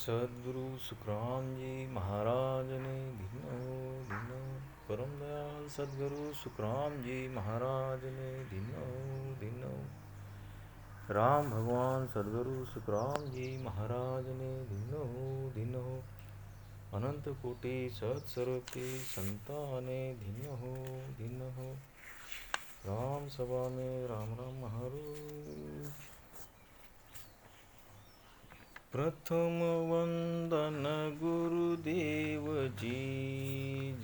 सद्गुरु सुखराम जी महाराज ने दिनो दिनो परम दयाल सद्गुरु सुखराम जी महाराज ने दिनो दिनो राम भगवान सद्गुरु सुखराम जी महाराज ने दिनो दिनो अनंत कोटि सत्स्वरूपी संताने दिनो दिनो राम सभा में राम राम महाराज। प्रथम वंदन गुरुदेव जी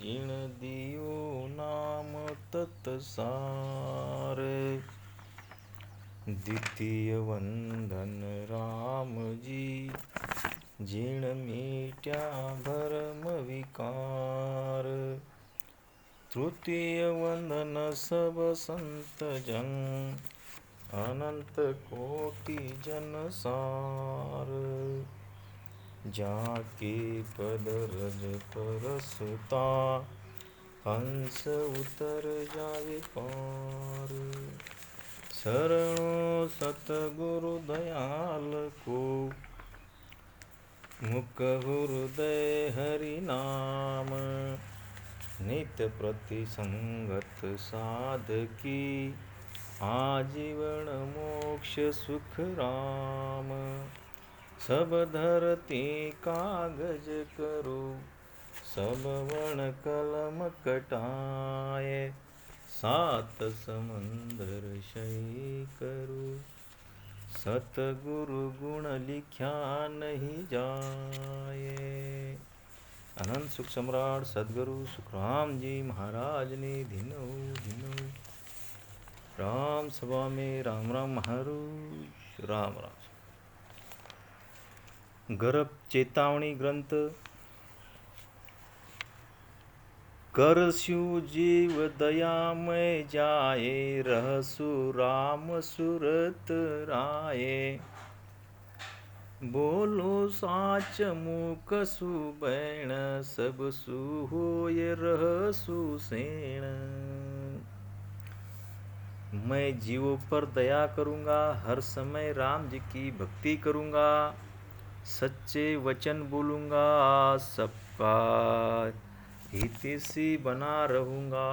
जिण दियो नाम तत्सार। द्वितीय वंदन राम जी जिण मीट्या भरम विकार। तृतीय वंदन सब संत जन अनंत कोटि जन सार। जाके पद रज परसता हंस उतर जावे पार। शरणो सतगुरु दयाल को मुख हृदय हरि नाम। नित्य प्रति संगत साधकी आजीवन मोक्ष सुख राम। सब धरती कागज करो सब वर्ण कलम कटाए। सात समंदर शयी करो सतगुरु गुण लिख्या नहीं जाए। अनंत सुख सम्राट सद्गुरु सुखराम जी महाराज ने दिनो दिनो राम सभा में राम राम महाराज राम राम। गर्भ चेतावनी ग्रंथ। करस्यु जीव दयामय जाए रहसु राम सुरत राये। बोलो साच मुख सुबैण सब सु होय रहसु सेण। मैं जीवों पर दया करूँगा, हर समय राम जी की भक्ति करूँगा, सच्चे वचन बोलूँगा, सबका हितैषी बना रहूँगा।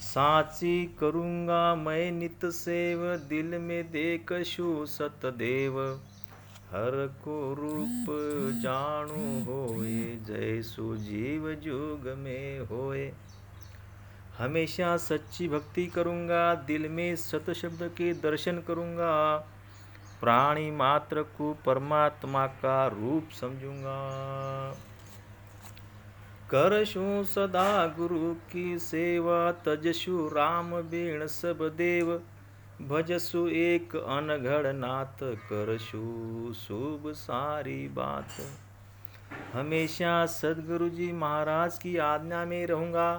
साची करूँगा मैं नित सेव दिल में देखशु सतदेव। हर को रूप जाणु होए जैसु जीव जुग में होए। हमेशा सच्ची भक्ति करूँगा, दिल में सत शब्द के दर्शन करूँगा। प्राणी मात्र को परमात्मा का रूप समझूंगा। करशु सदा गुरु की सेवा तजसु राम बीण सब देव। भजसु एक अनघड़ नाथ करशु शुभ सारी बात। हमेशा सद्गुरु जी महाराज की आज्ञा में रहूँगा।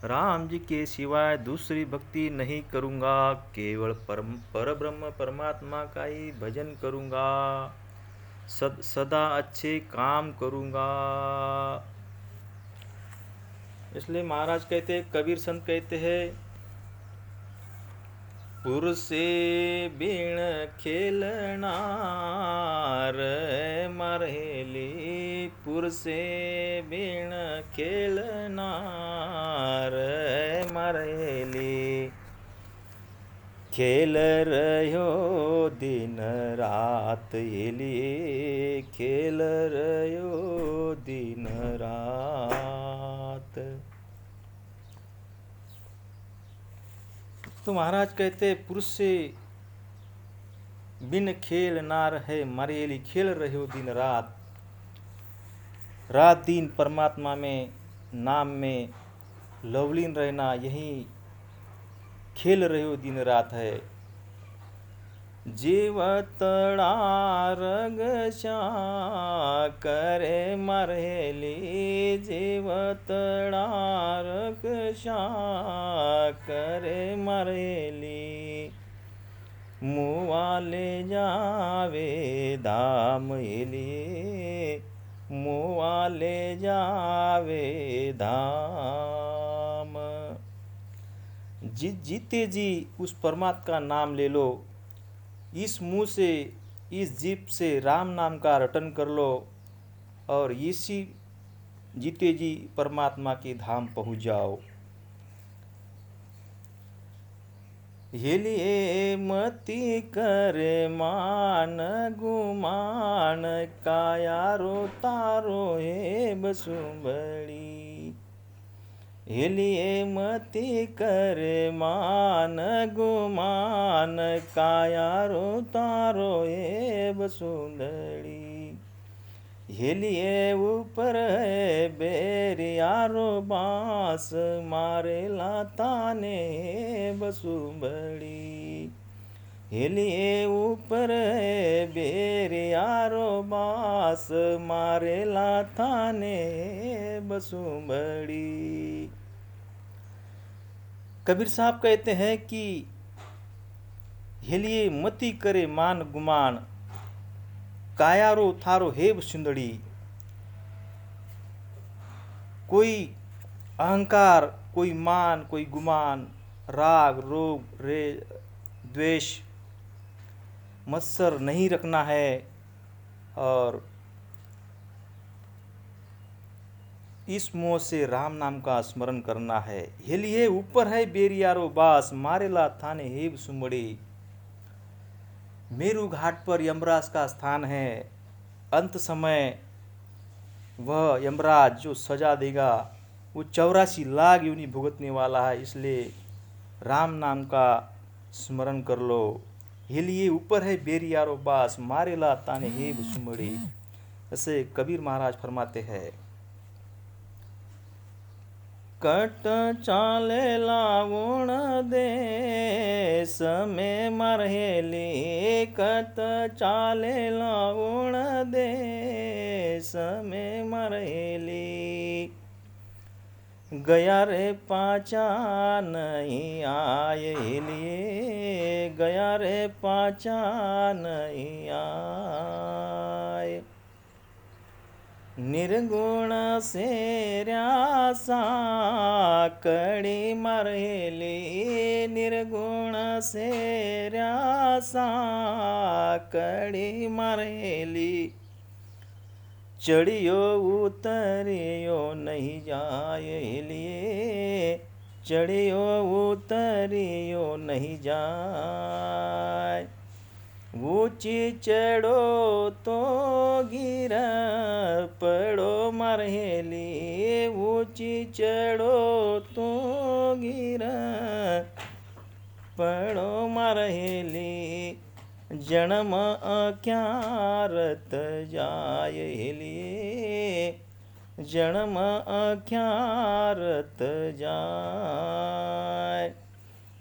राम जी के सिवाय दूसरी भक्ति नहीं करूँगा। केवल परब्रह्म परमात्मा का ही भजन करूँगा। सदा अच्छे काम करूँगा। इसलिए महाराज कहते हैं, कबीर संत कहते हैं, पुरसे बीण खेलना रे मरहेली। पुरसे बीण खेलना रे मरहेली। खेल रह्यो दिन रात एली। खेल रह्यो दिन रात। तो महाराज कहते, पुरुष से बिन खेल ना रहे मरेली। खेल रहे हो दिन रात। रात दिन परमात्मा में नाम में लवलीन रहना, यही खेल रहे हो दिन रात है। जीवतड़ा रग श्या करे मरहेली। जीवतड़ा रग श्या करे मरहेली। मुआ ले जावे धाम एली। मुआ ले जावे धाम। जीते जी उस परमात्मा का नाम ले लो। इस मुंह से इस जीप से राम नाम का रटन कर लो और इसी जीते जी परमात्मा के धाम पहुँच जाओ। हेलिए मति करे मान गुमान, काया रो तारो हे बसुंबड़ी। हेलिए मति करे मान गुमान, काया रो तारो हे बसुंदड़ी। हेलिए ऊपर है बेरियारो बांस, मारेला ताने बसुंबड़ी। हेलिए ऊपर है बेरियारो बांस, मारेला थाने बसुंबड़ी। कबीर साहब कहते हैं कि हेलिए मति करे मान गुमान, कायारो थारो हेब सुंदड़ी। कोई अहंकार, कोई मान, कोई गुमान, राग रोग रे द्वेष मत्सर नहीं रखना है और इस मोह से राम नाम का स्मरण करना है। हेलिए ऊपर है बेरियारो बास, मारेला थाने हेब सुमड़ी। मेरू घाट पर यमराज का स्थान है। अंत समय वह यमराज जो सजा देगा वो 84 लाख योनि भुगतने वाला है, इसलिए राम नाम का स्मरण कर लो। हेलिए ऊपर है बेरियारो बास, मारेला ताने हेब सुमड़ी। ऐसे कबीर महाराज फरमाते हैं। कट चाले लावण देश में मरहेली, कट चाले लावण देश में मरहेली। गया रे पाचा नहीं आए लिए, गया रे पाचा नहीं आए। निर्गुण से रसा कड़ी मरहेली, निर्गुण से रसा कड़ी मरहेली। चढ़ियो उतरियो नहीं जाए लिए, चढ़ियो उतरियो नहीं जाए। ऊंची चढ़ो तो गिर पड़ो मरहेली, ऊंची चढ़ो तो गिर पड़ो मरहेली। जन्म अख्यारत जाए लिए, जन्म अख्यारत जाए।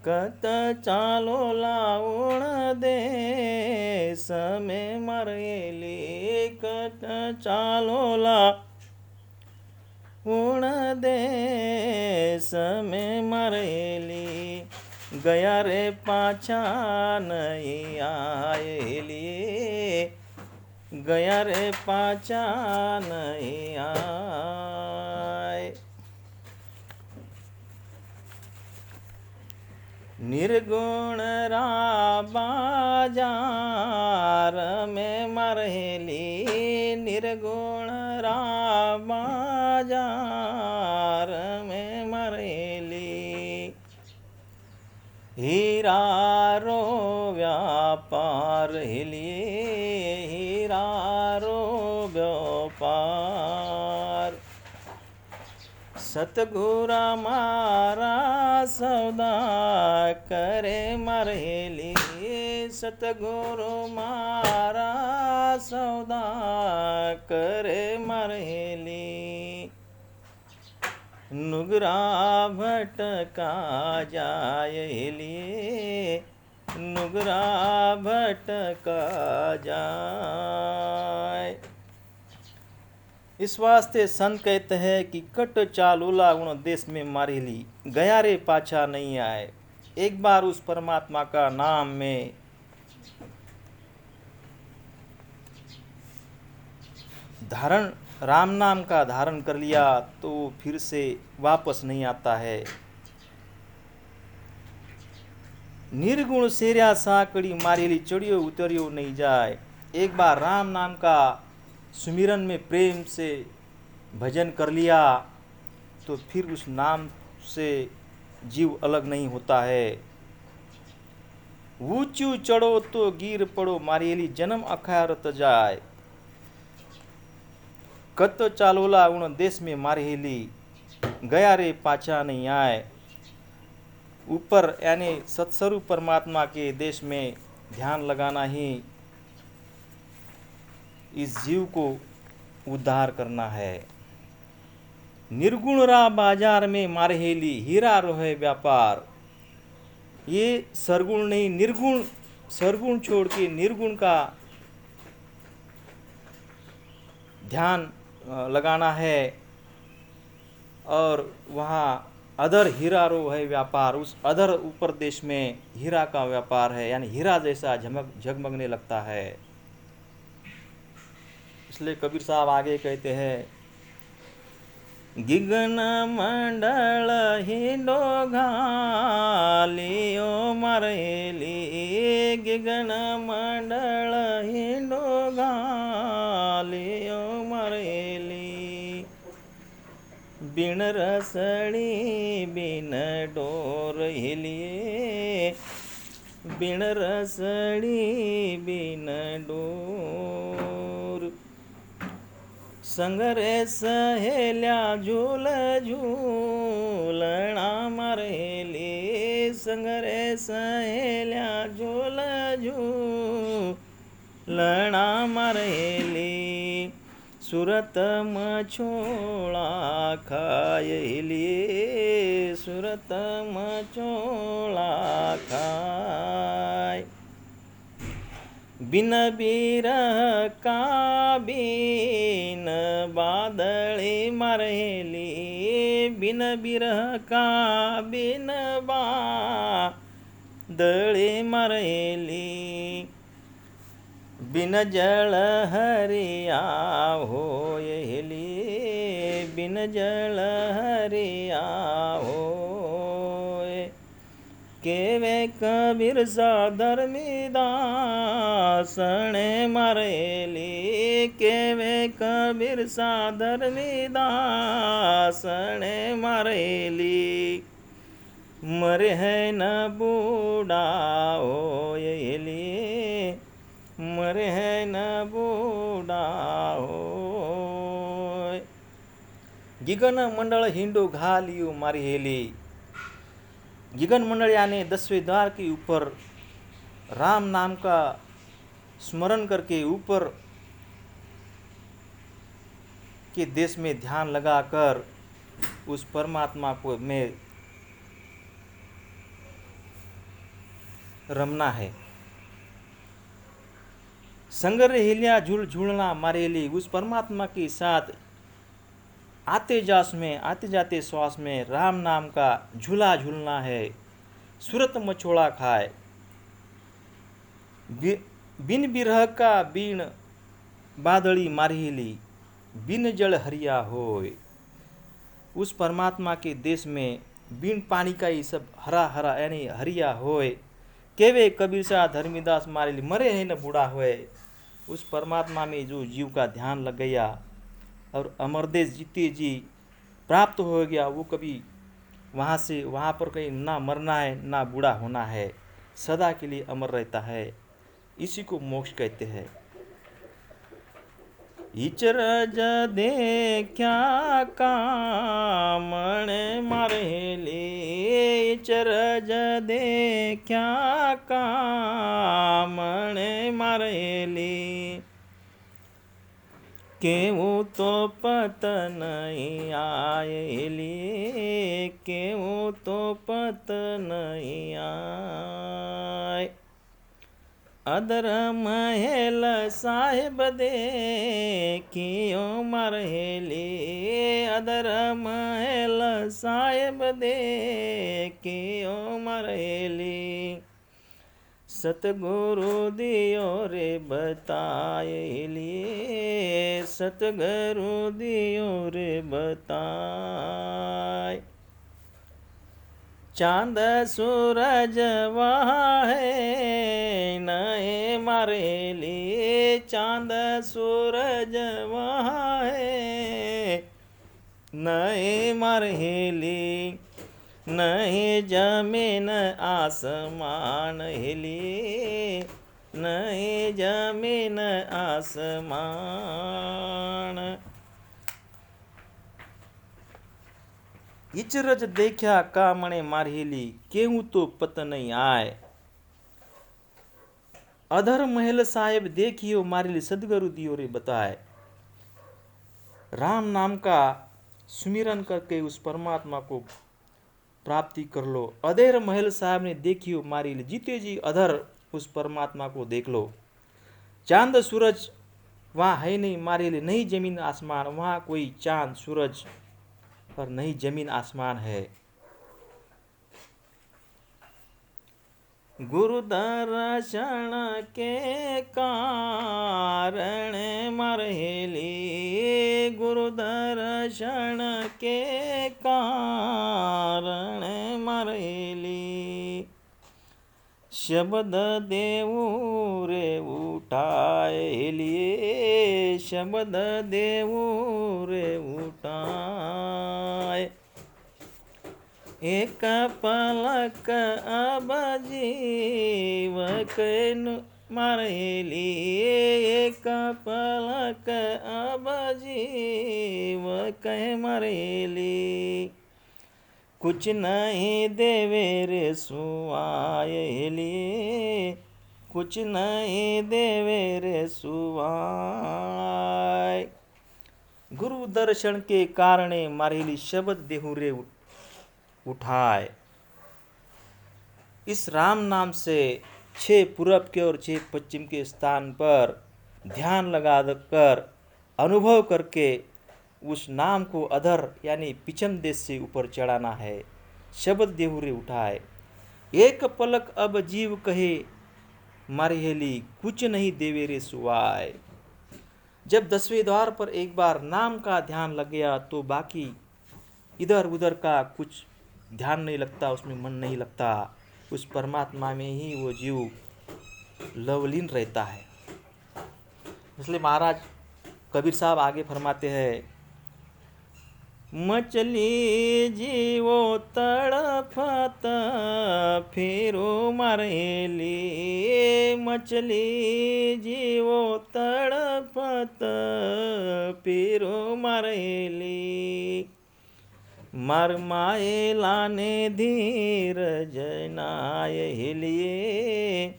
कत चालो लावण देश में मरहेली, कत चालो लावण देश में मरहेली। गया रे पाछा नहीं आए लिए, गया रे पाछा नहीं आए। निर्गुण रा बाजार में मरहेली, निर्गुण रा बाजार में मरहेली। हीरा रो व्यापार हिलिए, हीरा रो व्यापार। सतगुरा मारा सौदा करे मरहेली, सतगुरु मारा सौदा करे मरहेली। नुगरा भटका जाए लिए, नुगरा भटका जाए। इस वास्ते संत कहते हैं कि कट चालू लागुण देश में मारेली, गया रे पाछा नहीं आए। एक बार उस परमात्मा का नाम में धारण, राम नाम का धारण कर लिया तो फिर से वापस नहीं आता है। निर्गुण सेरिया साकड़ी मारेली, चढ़ियो उतरियो नहीं जाए। एक बार राम नाम का सुमिरन में प्रेम से भजन कर लिया तो फिर उस नाम से जीव अलग नहीं होता है। ऊंचू चढ़ो तो गिर पड़ो मारेली जन्म अखारत जाए, कत चालोला उन देश में मारेली गया रे पाछा नहीं आए। ऊपर यानी सत्स्वरूप परमात्मा के देश में ध्यान लगाना ही इस जीव को उद्धार करना है। निर्गुण रा बाजार में मारहेली हीरा रोहे व्यापार, ये सरगुण नहीं निर्गुण, सरगुण छोड़ के निर्गुण का ध्यान लगाना है और वहाँ अधर हीरा रो है व्यापार, उस अधर ऊपर देश में हीरा का व्यापार है, यानी हीरा जैसा झगमगने लगता है। इसलिए कबीर साहब आगे कहते हैं, गिगन मंडल हिंडो घालियो मरेली, गिगन मंडल हिंडो घालियो मरेली, बिन रसड़ी बिन डोर हिलिए, बिन रसड़ी बिन डोर, संगरे सहेल्या झूल झूलना मरेली, संगरे सहेल्या झूल झूलना मरेली, सुरत मछोड़ा खायली, सुरत मछोड़ा खाय, बिन बिरह का बिन बादली मरेली, बिन बिरह का बिन बादली मरेली, बिन जल हरिया होयली, बिन जल हरिया होय, केवे कबीर सा धर्मीदासने मरेली, केवे कबीर सा धर्मीदासने मरेली, मरे है न बूढ़ा होयली, मरे है न बूढ़ा होय, गिगन मंडल हिंडो घालियो मारी हेली, गिगन मंडल यानी 10वें द्वार के ऊपर राम नाम का स्मरण करके ऊपर के देश में ध्यान लगाकर उस परमात्मा को में रमना है। संगर हिलिया झूल झूलना मारेली, उस परमात्मा के साथ आते जाते श्वास में राम नाम का झूला झूलना है। सूरत मछोड़ा खाए, बिन बिरह का बिन बादड़ी मारहेली, बिन जल हरिया होय, उस परमात्मा के देश में बिन पानी का ही सब हरा हरा यानी हरिया होय, केवे कबीर सा धर्मीदास मारेली, मरे है न बूढ़ा होए। उस परमात्मा में जो जीव का ध्यान लग गया और अमरदेश जीते जी प्राप्त हो गया, वो कभी वहाँ से वहाँ पर कहीं ना मरना है ना बूढ़ा होना है, सदा के लिए अमर रहता है। इसी को मोक्ष कहते हैं। इचरज देखा कामण मारेली, इचरज देखा कामण मारेली, केवू तो पत नहीं आएली, केवू तो पत नहीं आए, अदर महल साहिब देखियो मरहेली, अदर महल साहिब देखियो मरहेली, सतगुरु दियो रे बताएली, सतगुरु दियो रे बताए, चांद सूरज वहाँ है नए मारेली, चांद सूरज वहाँ है नए मारेली, नहीं जमीन आसमान हिली, नहीं जमीन आसमान। इचरज देखा का मणे मारहेली, केहू तो पत नहीं आए। अधर महल साहेब देखियो मारेली, सदगुरु दियो रे बताए। राम नाम का सुमिरन करके उस परमात्मा को प्राप्ति कर लो। अधेर महल साहब ने देखियो मारेली, जीते जी अधर उस परमात्मा को देख लो। चांद सूरज वहाँ है नहीं मारेली, नहीं जमीन आसमान, वहाँ कोई चांद सूरज और नहीं जमीन आसमान है। गुरु दर्शन के कारण मारेली, गुरु दर्शन के कारण मारेली, शब्द देवू रे उठाए लिए, शब्द देवू रे उठाए। एक पलक अब जीव कैनु मारेली, एक पलक अब जीव कह मारेली, कुछ नहीं देवे रे सुआए लिए, कुछ नहीं देवे रे सुआए। गुरु दर्शन के कारणे मारेली, शब्द देहु रे उठाए। इस राम नाम से 6 पूरब के और 6 पश्चिम के स्थान पर ध्यान लगा कर अनुभव करके उस नाम को अधर यानी पिछम देश से ऊपर चढ़ाना है। शब्द देहुरे उठाए। एक पलक अब जीव कहे मारेली, कुछ नहीं देवे रे सुवाय। जब 10वें द्वार पर एक बार नाम का ध्यान लग गया तो बाकी इधर उधर का कुछ ध्यान नहीं लगता, उसमें मन नहीं लगता। उस परमात्मा में ही वो जीव लवलीन रहता है। इसलिए महाराज कबीर साहब आगे फरमाते हैं, मछली जीवो तड़फत फिरो मारेली, मछली जीवो तड़फत फिरो मारेली, मर माए लाने धीरज नाय हिलिए,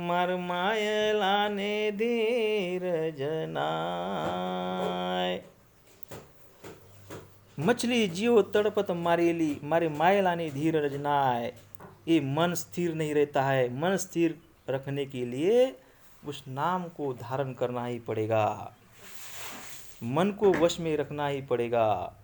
मर माए लाने धीरज नाय। मछली जीव तड़पत मारेली, मारे माए लाने धीरज नाय। ये मन स्थिर नहीं रहता है। मन स्थिर रखने के लिए उस नाम को धारण करना ही पड़ेगा, मन को वश में रखना ही पड़ेगा।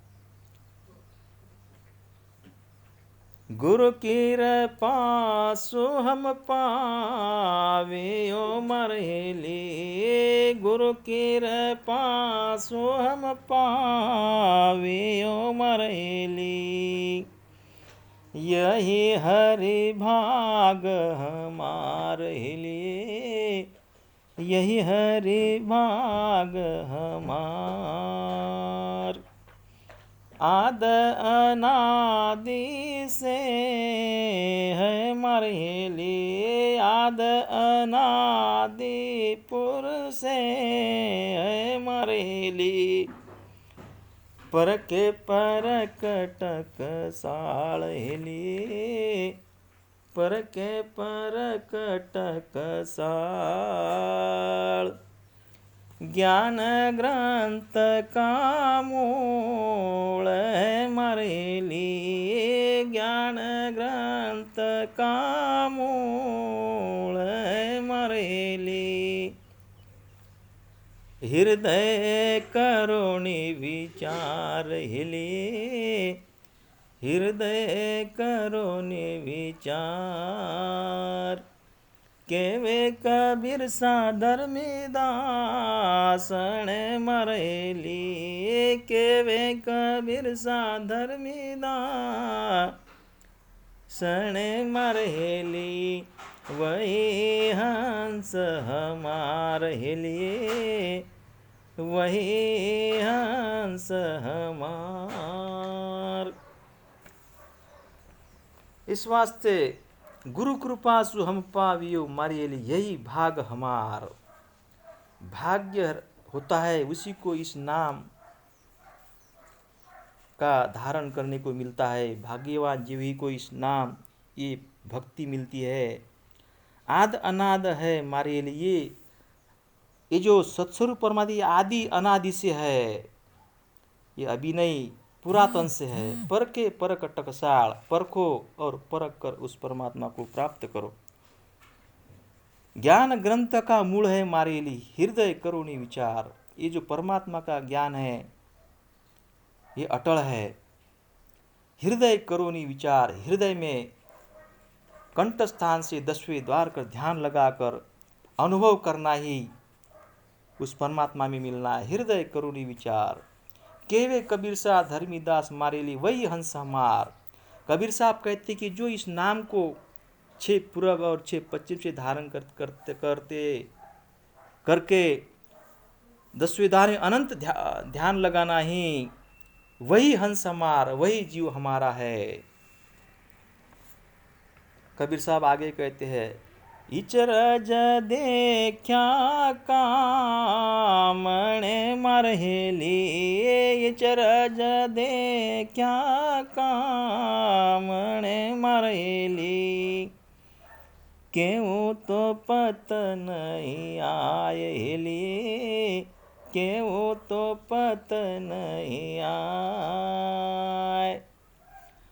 गुरु कृपा सो हम पावे ओ मरेली, गुरु कृपा सो हम पावे ओ मरेली, यही हरि भाग हमारे लिए, यही हरि भाग हमार। आद अनादि से है मरेली, आद अनादि पुर से है मरेली, पर के परकटक साड़ेली, पर के परकटक साड़। ज्ञान ग्रंथ का मूल है मरेली, ज्ञान ग्रंथ का मूल है मरेली, हृदय करुणी विचार हिली, हृदय करुणी विचार। केवे कबीर सा धर्मीदासन मरेली, केवे कबीर सा धर्मीदास सणे मरहेली वही हंस हमार हेलिए, वही हंस हमार। इस वास्ते गुरु कृपा सु हम पावियो मारियली, यही भाग हमार। भाग्य होता है उसी को इस नाम का धारण करने को मिलता है। भाग्यवान जीव ही को इस नाम ये भक्ति मिलती है। आद अनाद है मारे लिए, ये जो सत्स्वरूप परमात्मा आदि अनादि से है, ये अभी नहीं पुरातन से है। पर के परक टकसाल, परखो और परख कर उस परमात्मा को प्राप्त करो। ज्ञान ग्रंथ का मूल है मारे लिए, हृदय करुणी विचार। ये जो परमात्मा का ज्ञान है ये अटल है। हृदय करुणी विचार, हृदय में कंठस्थान से 10वें द्वार कर ध्यान लगाकर अनुभव करना ही उस परमात्मा में मिलना है। हृदय करुणी विचार, केवे कबीर साहब धर्मीदास मारेली वही हंस हमार। कबीर साहब कहते कि जो इस नाम को 6 पूरब और 6 पश्चिम से धारण करके 10वें द्वार में अनंत ध्यान लगाना ही वही हंस हमार, वही जीव हमारा है। कबीर साहब आगे कहते हैं, इचरज देखा कामणे मरहेली, इचरज देखा कामणे मरहेली, क्यों तो पत नहीं आएली, क्यों तो पत नहीं आए।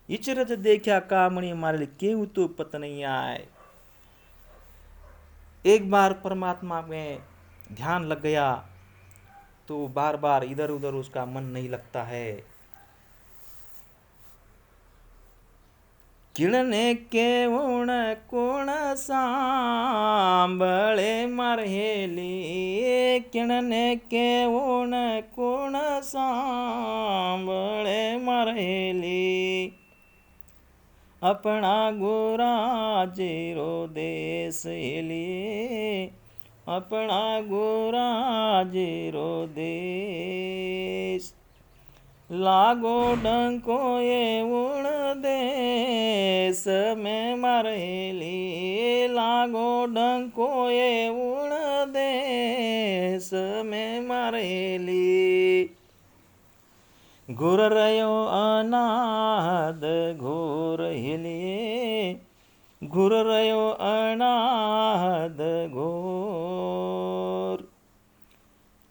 इचरज देखा कामणी मारे, क्यों तो पत नहीं आए। एक बार परमात्मा में ध्यान लग गया तो बार बार इधर उधर उसका मन नहीं लगता है। किणने केवुण कोण सांबळे मरहेली, किणने केवुण कोण सांबळे मरहेली, अपना गोरा जीरो देश लिए, अपना गोरा जीरो देश, लागो डंको ये उण देश में मरहेली, लागो डंको ये उण देश में मरहेली, घोर रयो अनाहद घोर हिलिए, घोर रयो अनाहद घोर,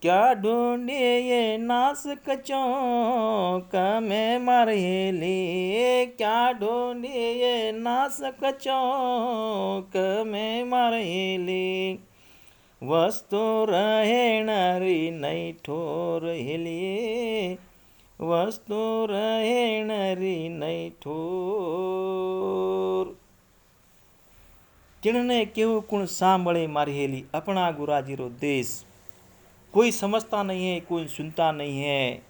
क्या ढूंढिए ये नासक चौक में मरहेली, क्या ढूंढिए ये नासक चौक में मरहेली, वस्तु रहे नरी नहीं ठोर हिलिए, वस्तु रहे नरी नहीं ठोर। किणने केवु कुण सांभळे मारहेली, अपना गुराजीरो देश। कोई समझता नहीं है, कोई सुनता नहीं है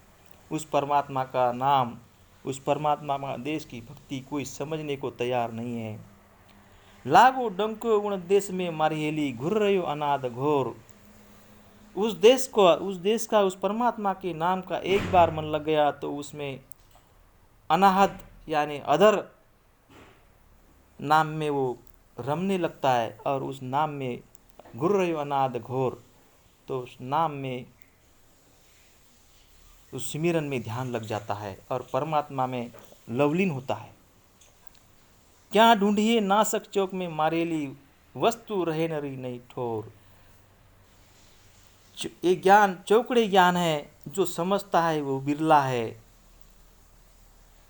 उस परमात्मा का नाम, उस परमात्मा का देश की भक्ति कोई समझने को तैयार नहीं है। लागो डंको उण देश में मारहेली, घुर रहो अनाद घोर। उस देश का उस परमात्मा के नाम का एक बार मन लग गया तो उसमें अनाहत यानी अधर नाम में वो रमने लगता है, और उस नाम में घुर रहो अनाद घोर, तो उस नाम में उस सिमरन में ध्यान लग जाता है और परमात्मा में लवलीन होता है। क्या ढूंढिए नासक चौक में मारेली, वस्तु रहे नरी नहीं ठोर। ये ज्ञान चौकड़े ज्ञान है, जो समझता है वो बिरला है,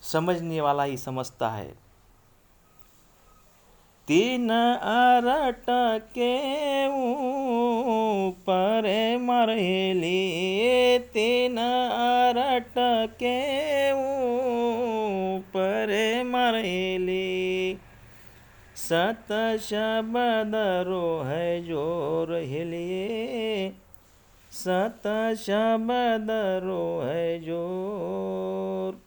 समझने वाला ही समझता है। तीन अरट के ऊपर मरहेली, तीन अरट के ऊपर मरहेली, सत शब्द रो है जोर हिलिए, सत शब्द रो है जोर,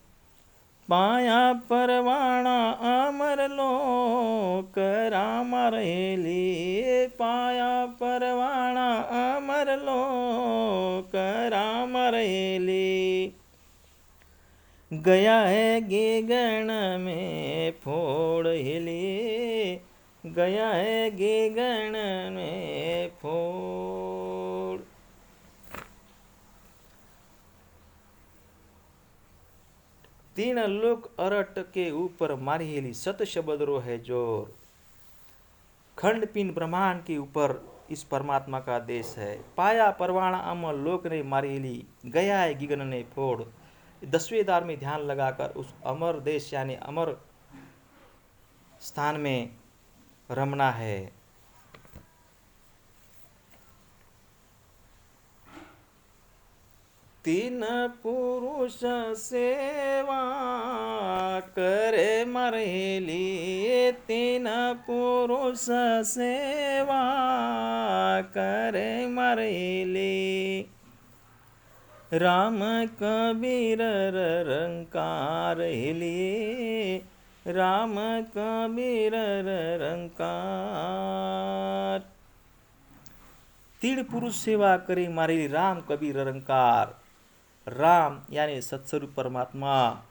पाया परवाणा अमर अमर लोक राम रहेली, पाया परवाणा अमर लोक राम रहेली। गया है गेगन में फोड़ हिली, गया है गेगन में फोड़। तीन लोक अरट के ऊपर मारी हेली, सत शब्द रो है जोर। खंड पिन ब्रह्मांड के ऊपर इस परमात्मा का देश है। पाया परवाणा अमर लोक ने मारी हेली, गया है गिगन ने फोड़। 10वें दार में ध्यान लगाकर उस अमर देश यानी अमर स्थान में रमना है। तीन पुरुष सेवा करे मरेली, तीन पुरुष सेवा करे मरेली। राम कबीर रंकार हिली, राम कबीर रंकार। तीन पुरुष सेवा करे मारेली, राम कबीर रंकार। राम यानी सत्स्वरूप परमात्मा,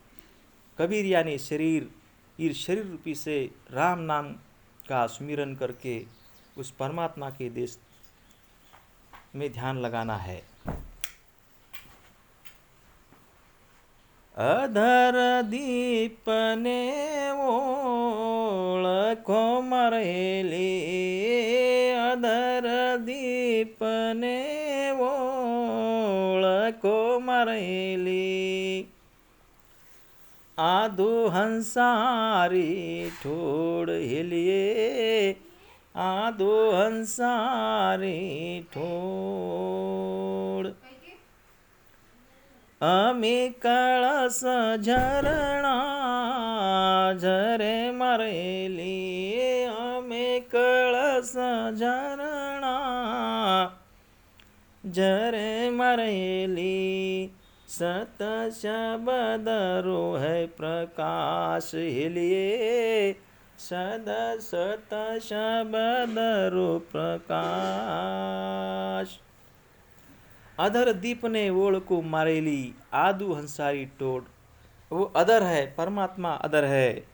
कबीर यानी शरीर, इस शरीर रूपी से राम नाम का सुमिरन करके उस परमात्मा के देश में ध्यान लगाना है। अधर दीप ने ओळखो मरेली, अधर दीप ने ओळखो मरेली। आधु हंसारी ठोड़ हिलिए, आधु हंसारी ठोड़। अमी कळस झरणा झरे मरेली, अमी कळस झरणा झरे मरेली। सत शब्द रो है प्रकाश हिलिए, सद सत शब्द रो प्रकाश। अधर दीप ने ओळ को मारेली, आदु हंसारी टोड़। वो अधर है, परमात्मा अधर है।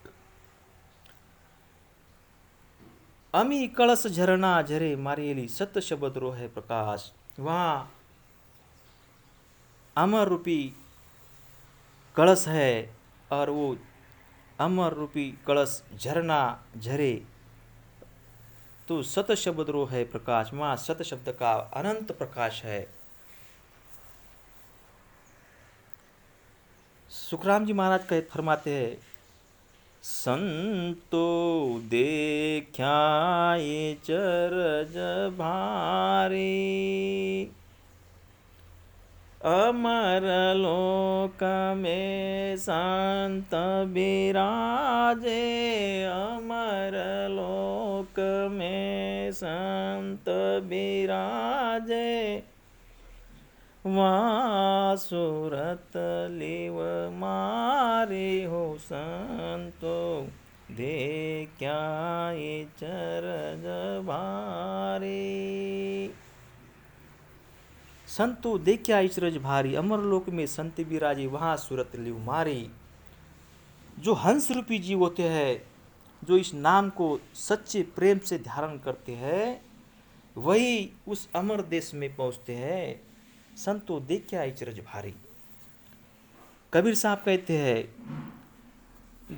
अमी कलश झरना झरे मारेली, सत शब्द रो है प्रकाश। वहां अमर रूपी कलश है और वो अमर रूपी कलश झरना झरे तो सत शब्द रो है प्रकाश। वहां सत शब्द का अनंत प्रकाश है। सुखराम जी महाराज कहे फरमाते हैं, संतो देख्या ये चरज भारी, अमर लोक में संत बिराजे, अमर लोक में संत बिराजे। वहाँ सूरत लिव मारे हो संतो, देख्या ये चरज भारी। संतो देखा इचरज भारी, अमरलोक में संत बिराजे, वहां सूरत लिव मारी। जो हंस रूपी जीव होते हैं, जो इस नाम को सच्चे प्रेम से धारण करते हैं, वही उस अमर देश में पहुंचते हैं। संतो देखा इचरज भारी। कबीर साहब कहते हैं,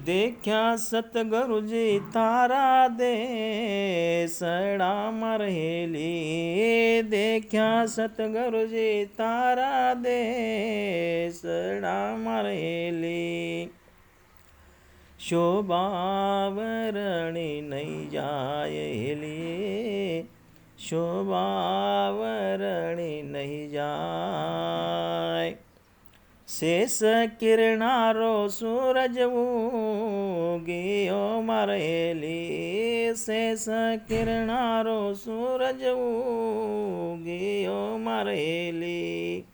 देखा सतगुरु जी तारा दे सड़ा मरहेली, देखा सतगुरु जी तारा दे सड़ा मरहेली। शोभावरणी नहीं जाय हेली, शोभावरणी नहीं जाय। शेष किरणारो सूरज उगियो मरहेली, शेष किरणारो सूरज उगियो मरहेली।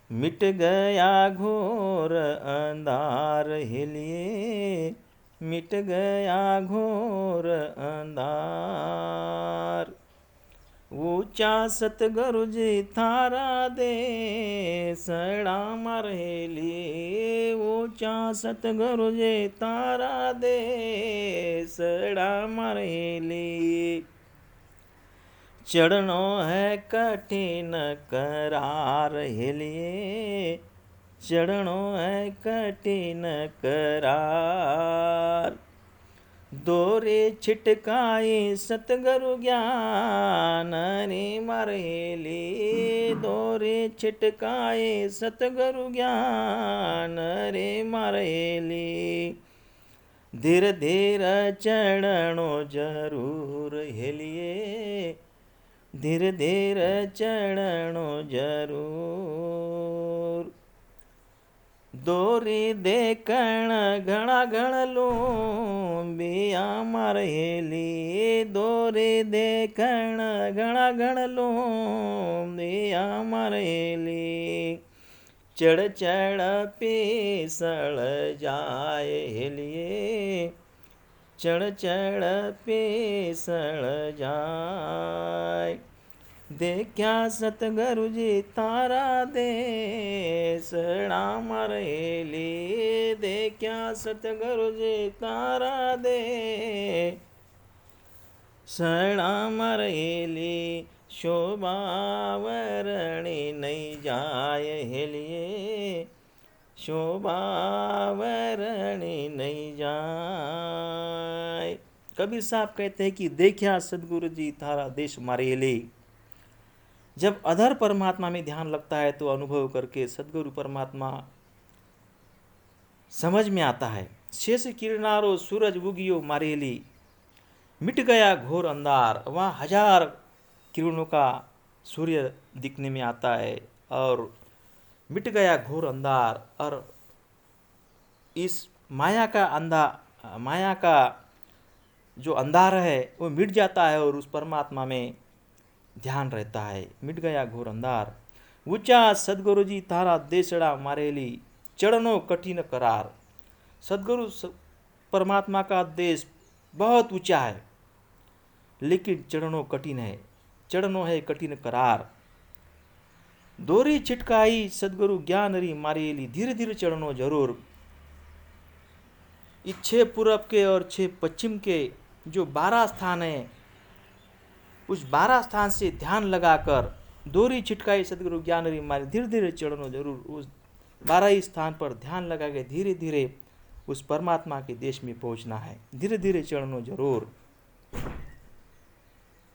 मिट गया घोर अंधार हिलिए, मिट गया घोर अंधार। ऊंचा सतगुरु जी थारा देसड़ा मरहेली, ऊंचा सतगुरु जी थारा देसड़ा मरहेली। चढ़नो है कठिन करार हेलिए, चढ़नो है कठिन करार। दोरे छिटकाए सतगुरु ज्ञान रे मरहेली, दोरे छिटकाए सतगुरु ज्ञान रे मरहेली। धीरे धीरे चढ़नो जरूर हेलिए, धीरे धीरे चढ़नो जरूर। दोरी देखण घणा घण लोंबिया मरहेली, दोरी देखण घणा घण लोंबिया मरहेली। चढ़ चढ़ पीसळ जाय हेलिए, चढ़ चढ़ पीसळ जाय। देखा सतगुरु जी तारा देसड़ा मरहेली, देखा सतगुरु जी तारा देसड़ा मरहेली। शोभा वरणी नहीं जाय हेलिए, शोभा वरणी नहीं जाय। कबीर साहब कहते हैं कि देखा सतगुरु जी तारा देश मरहेली। जब अधर परमात्मा में ध्यान लगता है तो अनुभव करके सदगुरु परमात्मा समझ में आता है। शेष किरनारो सूरज उगियो मारेली, मिट गया घोर अंधार। वहाँ 1000 किरणों का सूर्य दिखने में आता है और मिट गया घोर अंधार। और इस माया का जो अंधार है वो मिट जाता है और उस परमात्मा में ध्यान रहता है। मिट गया घोर अंधार। ऊंचा सदगुरु जी तारा देसड़ा मारेली, चढ़नो कठिन करार। सदगुरु परमात्मा का देश बहुत ऊंचा है लेकिन चढ़नो कठिन है, चढ़नो है कठिन करार। दोरी छिटकाई सदगुरु ज्ञान री मारेली, धीरे धीरे चढ़नो जरूर। ये 6 पूरब के और 6 पश्चिम के जो 12 स्थान है, उस 12 स्थान से ध्यान लगाकर दोरी छिटकाई सदगुरु ज्ञान री मारे, धीरे धीरे चढ़नो जरूर। उस 12 ही स्थान पर ध्यान लगा के धीरे धीरे उस परमात्मा के देश में पहुंचना है, धीरे धीरे चढ़नो जरूर।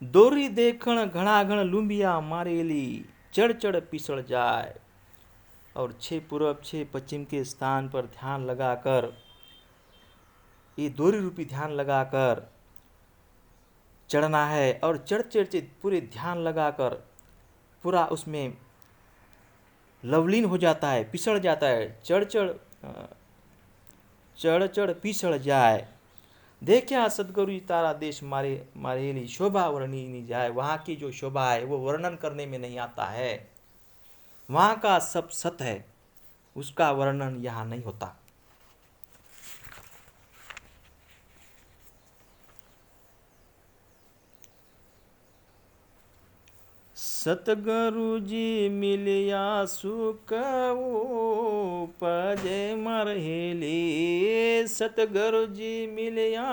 दोरी देखण घणा घण लुंबिया मारेली, चढ़ चढ़ पिसड़ जाए। और 6 पूरब 6 पश्चिम के स्थान पर ध्यान लगाकर, ये दोरी रूपी ध्यान लगाकर चढ़ना है। और चढ़ चढ़ पूरे ध्यान लगाकर पूरा उसमें लवलीन हो जाता है, पिसड़ जाता है। चढ़ चढ़ पिसड़ जाए। देखा सदगुरु तारा देश मारेली, शोभा वर्णी नहीं जाए। वहाँ की जो शोभा है वो वर्णन करने में नहीं आता है। वहाँ का सब सत है, उसका वर्णन यहाँ नहीं होता। सतगुरु जी मिलिया सुख उपजे मरहेली, सतगुरु जी मिलिया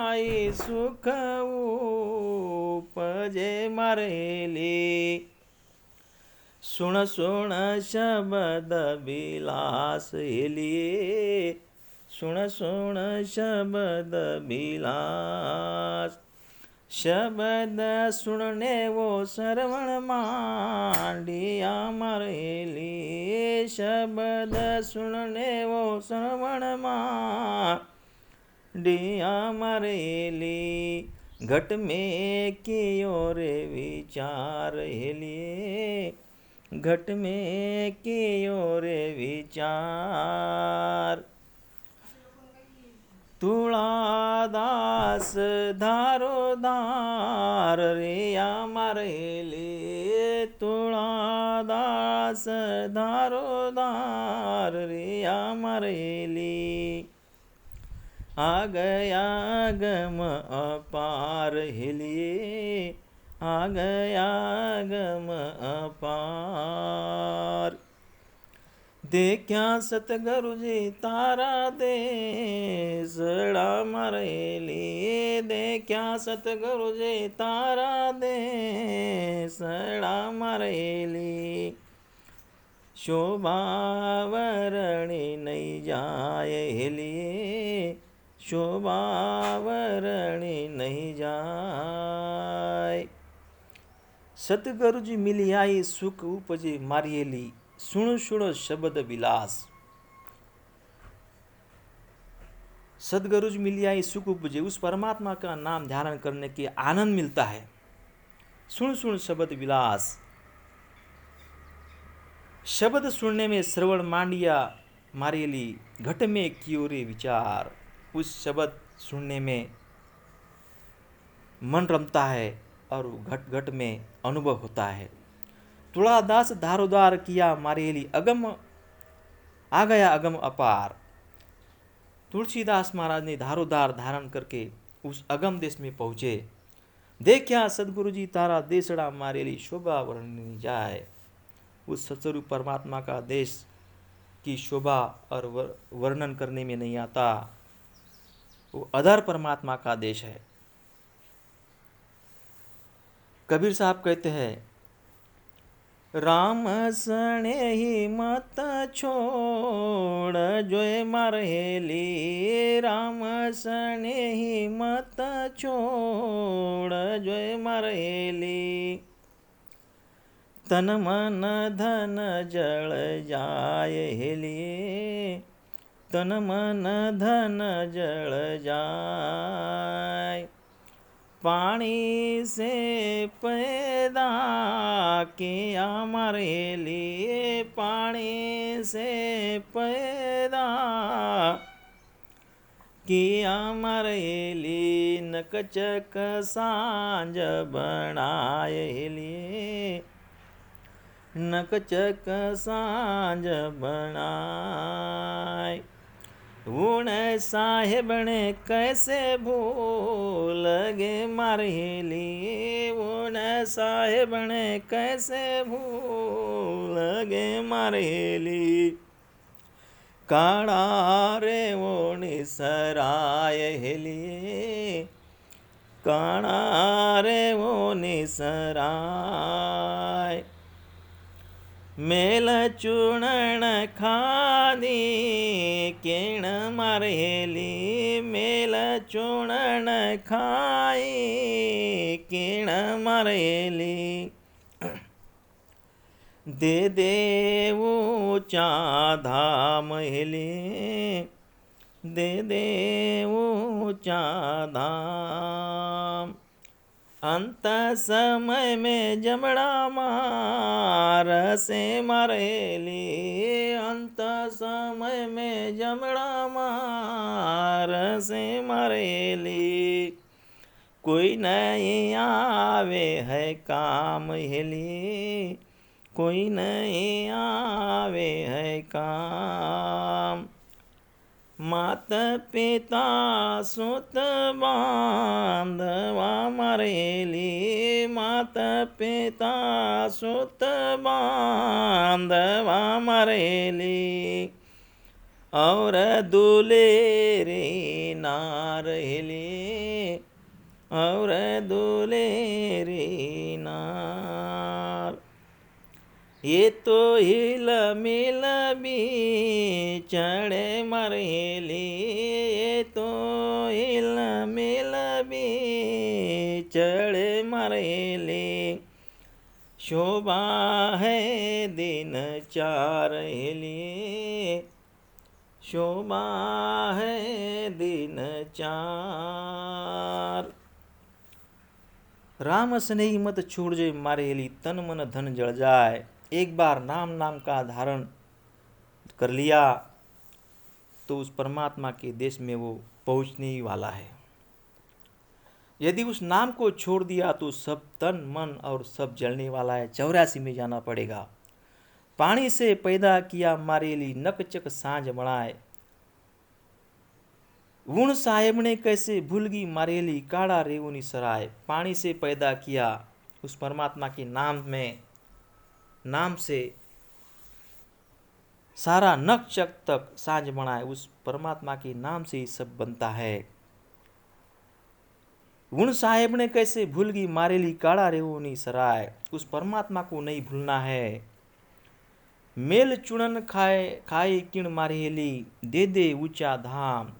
सुख उपजे मरहेली। सुन सुन शब्द विलास हेलिए, सुन सुन शब्द विलास। शब्द सुनने वो श्रवण मांडिया मरहेली, शब्द सुनने वो श्रवण मांडिया मरहेली। घट में कियो रे विचार हेलिए, घट में कियो रे विचार। तुलादास धारो धार रिया मरहेली, तुलादास धारो धार रिया मरहेली। आ गया गम अपार हेलिए, आ गया गम अपार। देखा सतगुरु जी तारा देसड़ा मरेली, देखा सतगुरु जी तारा देसड़ा मरेली। शोभा वरणी नहीं जाए हेलिए, शोभा वरणी नहीं जाए। सतगुरु जी मिली आई सुख उपजे मारियेली, सुण सुण शब्द विलास। सदगुरु जी मिली आई सुख उपजे, उस परमात्मा का नाम ध्यान करने के आनंद मिलता है। सुण सुण शब्द विलास, शब्द सुनने में श्रवण मांडिया मारियली, घट में कियो रे विचार। उस शब्द सुनने में मन रमता है और घट घट में अनुभव होता है। तुलादास धारोदार किया मारियली, अगम आ गया अगम अपार। तुलसीदास महाराज ने धारोदार धारण करके उस अगम देश में पहुंचे। देखा सदगुरु जी तारा देसड़ा मारेली, शोभा वर्णनी जाए। उस सतस्वरूप परमात्मा का देश की शोभा और वर्णन करने में नहीं आता। वो अधर परमात्मा का देश है। कबीर साहब कहते हैं, राम सने ही मत छोड़ जोय मरहेली, राम सने ही मत छोड़ जोय मरहेली। तन मन धन जल जाय हेलिए, तन मन धन जल जाय। पानी से पैदा किया मरेली, पानी से पैदा किया मरेली। नकचक सांझ बनाएली, नकचक सांझ बनाए। उन साहेब ने कैसे भूल गे मरहेली, उन साहेब ने कैसे भूल गे मरहेली। काड़ा रे वो निसराय हेली, काड़ा रे वो निसराय। मेल चूणन खादी केण मरहेली, मेल चूणन खाई केण मरहेली। दे देवू चाधा महेली, दे देवू चाधा। अंत समय में जमड़ा मार से मरेली, अंत समय में जमड़ा मार से मरेली। कोई नहीं आवे है काम हेली, कोई नहीं आवे है काम। माता पिता सुत बांधवा मरेली, माता पिता सुत बांधवा मरेली। और दूल्हे रे नार हेली, और दूल्हे रे नार। ये तो हिल मिल चढ़े मरहेली, ये तो हिल मिल चढ़े मरहेली। शोभा है दिन चार हेली, शोभा है दिन चार। राम स्नेही मत छोड़ जे मारेली, तन मन धन जड़ जाए। एक बार नाम नाम का धारण कर लिया तो उस परमात्मा के देश में वो पहुंचने ही वाला है। यदि उस नाम को छोड़ दिया तो सब तन मन और सब जलने वाला है। 84 में जाना पड़ेगा। पानी से पैदा किया मारेली, नकचक सांझ बनाए। वुण साहेब ने कैसे भूलगी मारेली काड़ा रेवनी सराय। पानी से पैदा किया, उस परमात्मा के नाम से सारा नक्षक तक सांझ बनाए, उस परमात्मा के नाम से ही सब बनता है। वुण साहेब ने कैसे भूलगी मारेली काड़ा रेवनी सराय, उस परमात्मा को नहीं भूलना है। मेल चुनन खाए किण मारेली दे दे ऊंचा धाम।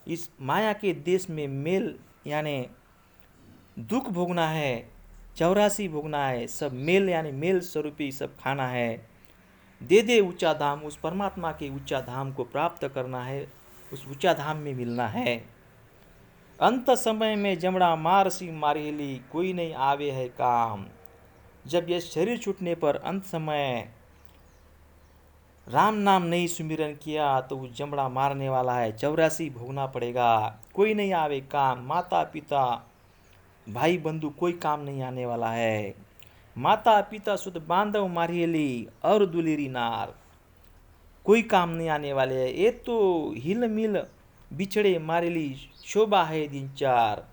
इस माया के देश में मेल यानी दुख भोगना है, 84 भोगना है, सब मेल यानी मेल स्वरूपी सब खाना है। दे दे ऊंचा धाम, उस परमात्मा के ऊंचा धाम को प्राप्त करना है, उस ऊंचा धाम में मिलना है। अंत समय में जमड़ा मारसी मारेली कोई नहीं आवे है काम। जब यह शरीर छूटने पर अंत समय राम नाम नहीं सुमिरन किया तो वो जमड़ा मारने वाला है, 84 भोगना पड़ेगा, कोई नहीं आवे काम। माता पिता भाई बंधु कोई काम नहीं आने वाला है। माता पिता सुध बांधव मारियली और दुलेरी नार, कोई काम नहीं आने वाले है। ये तो हिल मिल बिछड़े मारेली शोभा है दिन चार।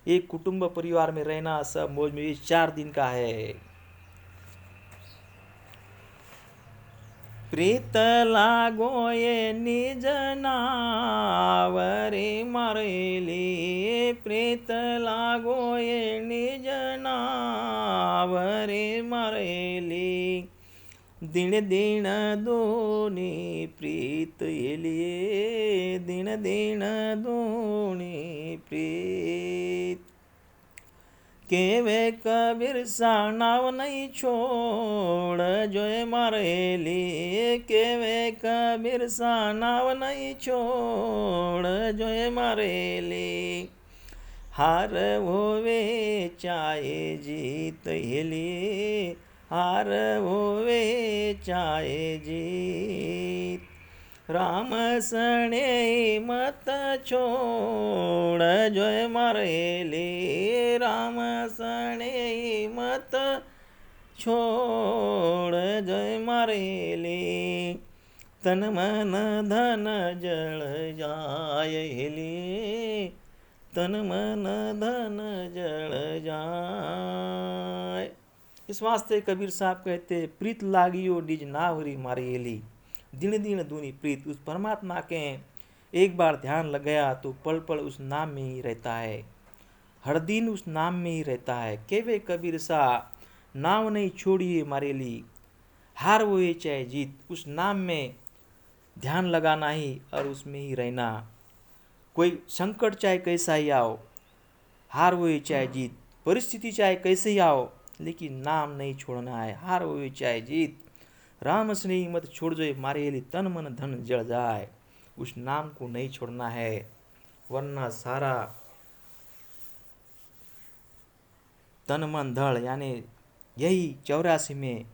एक कुटुंब परिवार में रहना सब मौज में 4 दिन का है। प्रीत लागो ये निज नावरे मारेली, प्रीत लागो ये निज नावरे मारेली। दिन दिन दोनी प्रीत एलिए, दिन दिन दोनी प्रीत। केवे कबीर सा नाव नहीं छोड़ जोए मारेली, केवे कबीर सा नाव नहीं छोड़ जोए मारेली। हार होवे चाहे जीत हेली, हार होवे चाहे जीत। राम सणे मत छोड़ जोय मारेली, राम सणे मत छोड़ जोय मारेली। तन मन धन जल जाय हेली, तन मन धन जल जाय। इस वास्ते कबीर साहब कहते प्रीत लागियो निज नावरी मारेली, दिन दिन दूनी प्रीत। उस परमात्मा के एक बार ध्यान लग गया तो पल पल उस नाम में ही रहता है, हर दिन उस नाम में ही रहता है। केवे कबीर सा नाम नहीं छोड़िए मारेली, हार वो ये चाहे जीत। उस नाम में ध्यान लगाना ही और उसमें ही रहना। कोई संकट चाहे कैसा ही आओ, हार वो ये चाहे जीत, परिस्थिति चाहे कैसे ही आओ, लेकिन नाम नहीं छोड़ना है। हार वो ये चाहे जीत, राम स्नेही मत छोड़ जो मारेली, तन मन धन जल जाए। उस नाम को नहीं छोड़ना है, वरना सारा तन मन धड़ यानी यही 84 में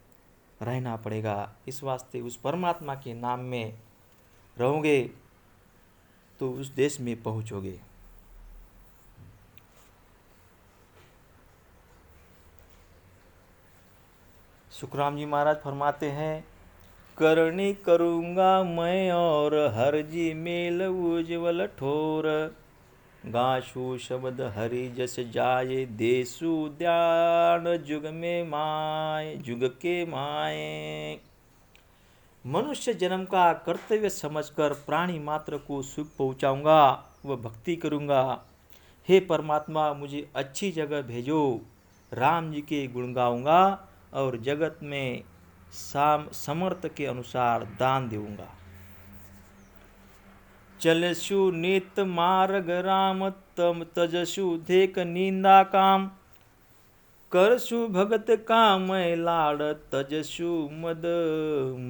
रहना पड़ेगा। इस वास्ते उस परमात्मा के नाम में रहोगे तो उस देश में पहुंचोगे। सुखराम जी महाराज फरमाते हैं, करनी करूँगा मैं और हर जी मेल उज्ज्वल ठोर। गाशु शब्द हरि जस जाए, देसु ध्यान जुग में माए, जुग के माए। मनुष्य जन्म का कर्तव्य समझकर प्राणी मात्र को सुख पहुँचाऊँगा, वह भक्ति करूँगा। हे परमात्मा मुझे अच्छी जगह भेजो, राम जी के गुण गाऊँगा और जगत में समर्थ के अनुसार दान दूंगा। चलसु नित मार्ग राम, तम तजसु देख निंदा काम। करसु भगत काम लाड़, तजसु मद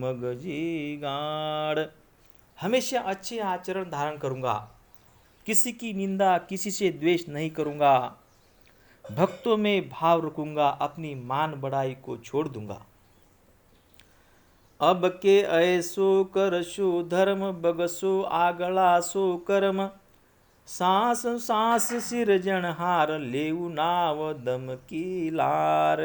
मगजी गाड़। हमेशा अच्छे आचरण धारण करूंगा, किसी की निंदा किसी से द्वेष नहीं करूंगा, भक्तों में भाव रखूंगा, अपनी मान बढ़ाई को छोड़ दूंगा। अब के ऐसो करसु धर्म, बगसो आगला सो कर्म। सांस सांस सिरजनहार, लेऊ नाव दम की लार।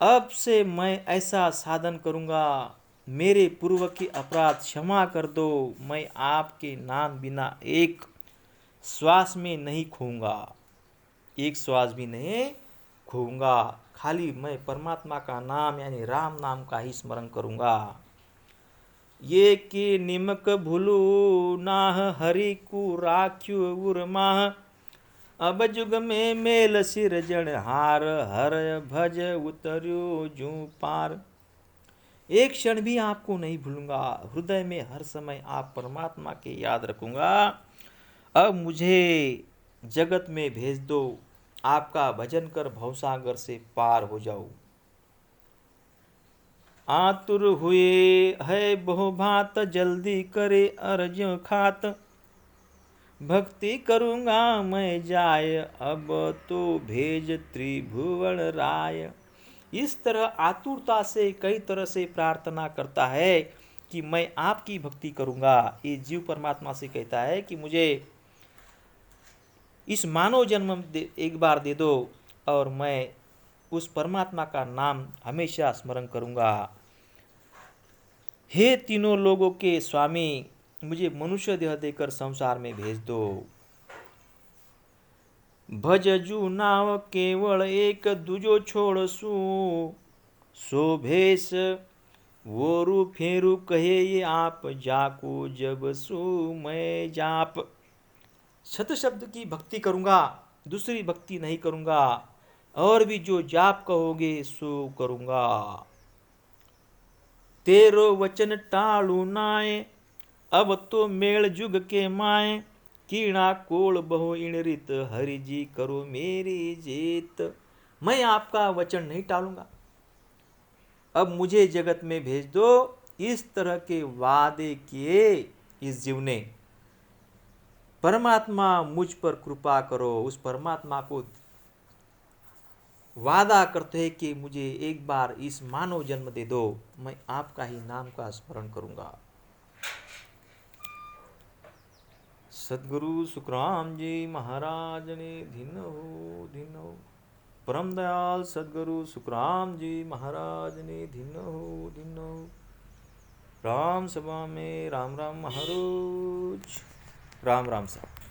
अब से मैं ऐसा साधन करूंगा मेरे पूर्व के अपराध क्षमा कर दो। मैं आपके नाम बिना एक श्वास में नहीं खोऊंगा, एक श्वास भी नहीं खोऊंगा। खाली मैं परमात्मा का नाम यानी राम नाम का ही स्मरण करूंगा। ये के निमक भूलू नाह, हरि को राख्यो उर्माह। अब जुग में मेल सिरजन हार, हर भज उतर्यो जू पार। एक क्षण भी आपको नहीं भूलूंगा, हृदय में हर समय आप परमात्मा के याद रखूंगा। अब मुझे जगत में भेज दो, आपका भजन कर भवसागर से पार हो जाऊं। आतुर हुए है बहु भांत, जल्दी करे अर्ज्य खात। भक्ति करूंगा मैं जाय, अब तो भेज त्रिभुवन राय। इस तरह आतुरता से कई तरह से प्रार्थना करता है कि मैं आपकी भक्ति करूंगा। ये जीव परमात्मा से कहता है कि मुझे इस मानव जन्म एक बार दे दो और मैं उस परमात्मा का नाम हमेशा स्मरण करूंगा। हे तीनों लोगों के स्वामी, मुझे मनुष्य देह देकर संसार में भेज दो। भजजू नाव केवल एक, दूजो छोड़ सो भेष। वोरु फेरु कहे ये आप, जाको जब सो मैं जाप। सत शब्द की भक्ति करूंगा, दूसरी भक्ति नहीं करूंगा, और भी जो जाप कहोगे सो करूंगा। तेरो वचन टालू नाय, अब तो मेल जुग के माए। कीणा कोल बहु इणरित, हरि जी करो मेरी जीत। मैं आपका वचन नहीं टालूंगा, अब मुझे जगत में भेज दो। इस तरह के वादे किए इस जीव ने। परमात्मा मुझ पर कृपा करो। उस परमात्मा को वादा करते हैं कि मुझे एक बार इस मानव जन्म दे दो, मैं आपका ही नाम का स्मरण करूंगा। सदगुरु सुखराम जी महाराज ने धिन्नो परम दयाल सदगुरु सुखराम जी महाराज ने धिन्नो राम सभा में राम राम महाराज। राम राम साहब।